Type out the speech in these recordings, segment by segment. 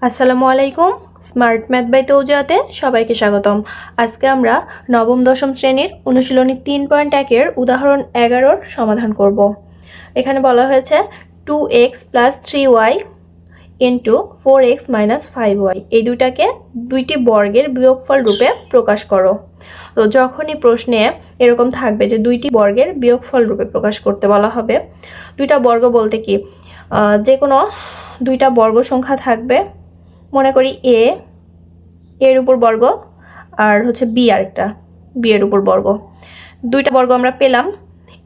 আসসালামু আলাইকুম। Smart math by তৌজিয়াতে সবাইকে স্বাগতম। আজকে আমরা নবম দশম শ্রেণীর অনুশীলনী 3.1-এর উদাহরণ 11-র সমাধান করব। এখানে বলা হয়েছে 2x + 3y * 4x - 5y এই দুইটাকে দুইটি বর্গের বিয়োগফল রূপে প্রকাশ করো। তো যখনই প্রশ্নে এরকম থাকবে যে দুইটি বর্গের বিয়োগফল রূপে প্রকাশ করতে বলা হবে, দুইটা বর্গ বলতে কি যে কোনো দুইটা বর্গ সংখ্যা থাকবে। মনে করি এ এর উপর বর্গ আর হচ্ছে বি আরেকটা বি এর উপর বর্গ, দুইটা বর্গ আমরা পেলাম।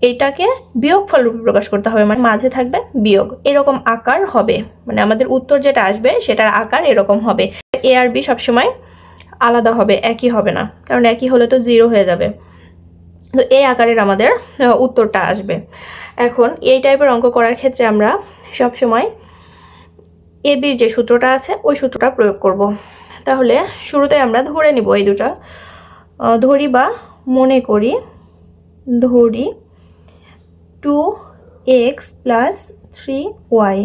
এইটাকে বিয়োগফল রূপে প্রকাশ করতে হবে, মানে মাঝে থাকবে বিয়োগ, এরকম আকার হবে। মানে আমাদের উত্তর যেটা আসবে সেটার আকার এরকম হবে। এ আর বি সবসময় আলাদা হবে, একই হবে না, কারণ একই হলে তো 0 হয়ে যাবে। তো এই আকারের আমাদের উত্তরটা আসবে। এখন এই টাইপের অঙ্ক করার ক্ষেত্রে আমরা সবসময় এ বির যে সূত্রটা আছে ওই সূত্রটা প্রয়োগ করব। তাহলে শুরুতে আমরা ধরে নিব, এই দুটা ধরি বা মনে করি, ধরি 2x + 3y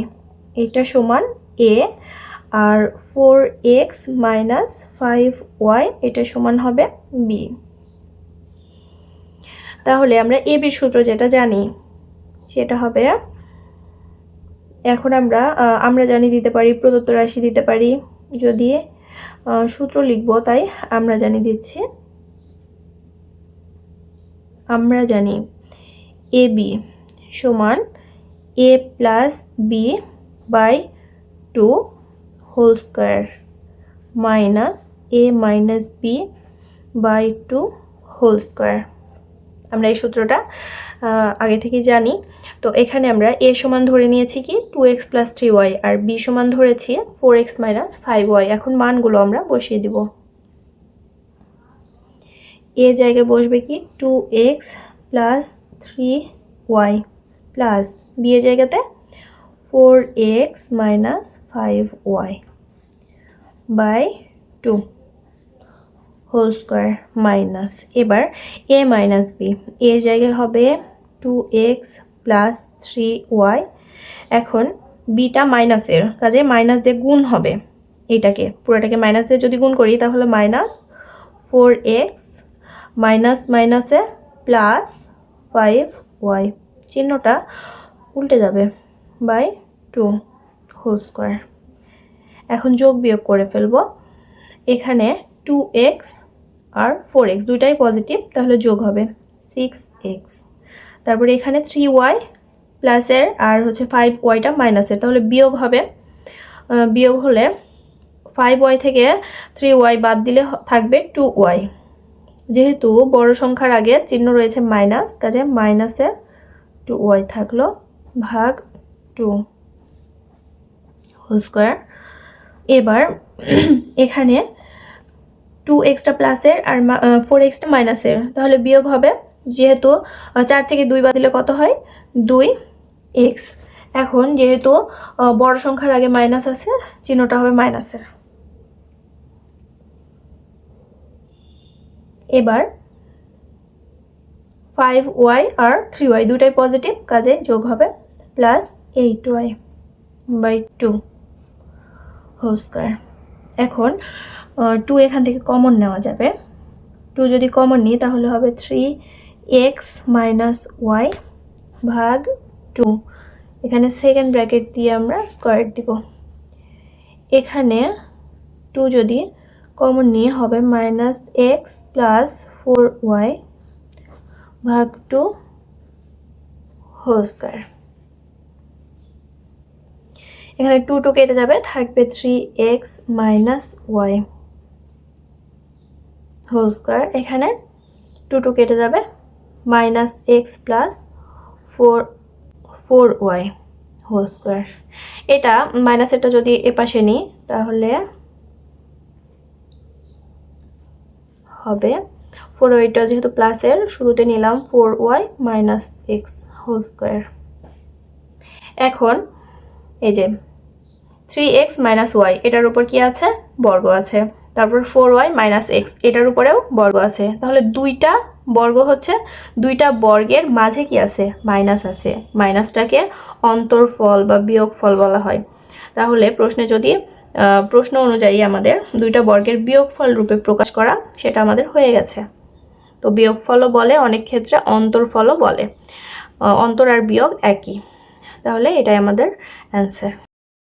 এটা সমান a, আর 4x - 5y এটা সমান হবে b। তাহলে আমরা এ বির সূত্র যেটা জানি সেটা হবে, এখন আমরা জানি দিতে পারি, প্রদত্ত রাশি দিতে পারি। যদি সূত্র লিখব তাই আমরা জানি দিচ্ছি। আমরা জানি এ বি সমান a + b/2 whole square minus a - b/2 whole square. আমরা এই সূত্রটা আগে থেকে জানি। তো এখানে আমরা a সমান ধরে নিয়েছি কি 2x + 3y, আর b সমান ধরেছি 4x - 5y। এখন মানগুলো আমরা বসিয়ে দিব। a জায়গায় বসবে কি 2x + 3y প্লাস b এর জায়গাতে 4x - 5y by 2 whole square minus, এবার a - b, এর জায়গায় হবে 2x + 3y। এখন বিটা মাইনাসের কাজে মাইনাস দিয়ে গুণ হবে, এইটাকে পুরোটাকে মাইনাস দিয়ে যদি গুণ করি তাহলে -4x মাইনাস মাইনাসে প্লাস 5y, চিহ্নটা উল্টে যাবে, বাই 2 হোল স্কয়ার। এখন যোগ বিয়োগ করে ফেলবো। এখানে 2x আর 4x দুইটাই পজিটিভ, তাহলে যোগ হবে 6x। তারপরে এখানে 3y প্লাসের আর হচ্ছে 5yটা মাইনাসের, তাহলে বিয়োগ হবে। বিয়োগ হলে 5y থেকে 3y বাদ দিলে থাকবে 2y। যেহেতু বড় সংখ্যার আগে চিহ্ন রয়েছে মাইনাস, কাজে মাইনাসের 2y থাকলো ভাগ 2 হোল স্কয়ার। এবার এখানে 2xটা প্লাসের আর 4xটা মাইনাসের, তাহলে বিয়োগ হবে। যেহেতু 4 থেকে 2 বাদ দিলে কত হয় 2x। এখন যেহেতু বড় সংখ্যার আগে মাইনাস আছে, চিহ্নটা হবে মাইনাসের। এবার 5y আর 3y দুটাই পজিটিভ, কাজে যোগ হবে plus 8y by 2 whole square. এখন 2 এখান থেকে কমন নেওয়া যাবে। 2 যদি কমন নিই তাহলে হবে 3x - y ভাগ 2। এখানে সেকেন্ড ব্র্যাকেট দিয়ে আমরা স্কয়ার দিব। এখানে 2 যদি কমন নিয়ে হবে -x + 4y ভাগ 2 হোল স্কয়ার। এখানে 2 কেটে যাবে, থাকবে 3x - y হোল স্কয়ার। এখানে 2 কেটে যাবে, -x + 4y হোল স্কয়ার। এটা মাইনাসেরটা যদি এপাশে নিই তাহলে হবে 4yটা যেহেতু প্লাসের শুরুতে নিলাম 4y - x হোল স্কয়ার। এখন এই যে 3x - y এটার উপর কি আছে বর্গ আছে, তারপর 4y - x এটার উপরেও বর্গ আছে। তাহলে দুইটা বর্গ হচ্ছে, দুইটা বর্গের মাঝে কি আছে মাইনাস আছে। মাইনাসটাকে অন্তরফল বা বিয়োগফল বলা হয়। তাহলে প্রশ্নে যদি প্রশ্ন অনুযায়ী আমাদের দুইটা বর্গের বিয়োগফল রূপে প্রকাশ করা, সেটা আমাদের হয়ে গেছে। তো বিয়োগফলও বলে, অনেক ক্ষেত্রে অন্তরফলও বলে। অন্তর আর বিয়োগ একই, তাহলে এটাই আমাদের অ্যান্সার।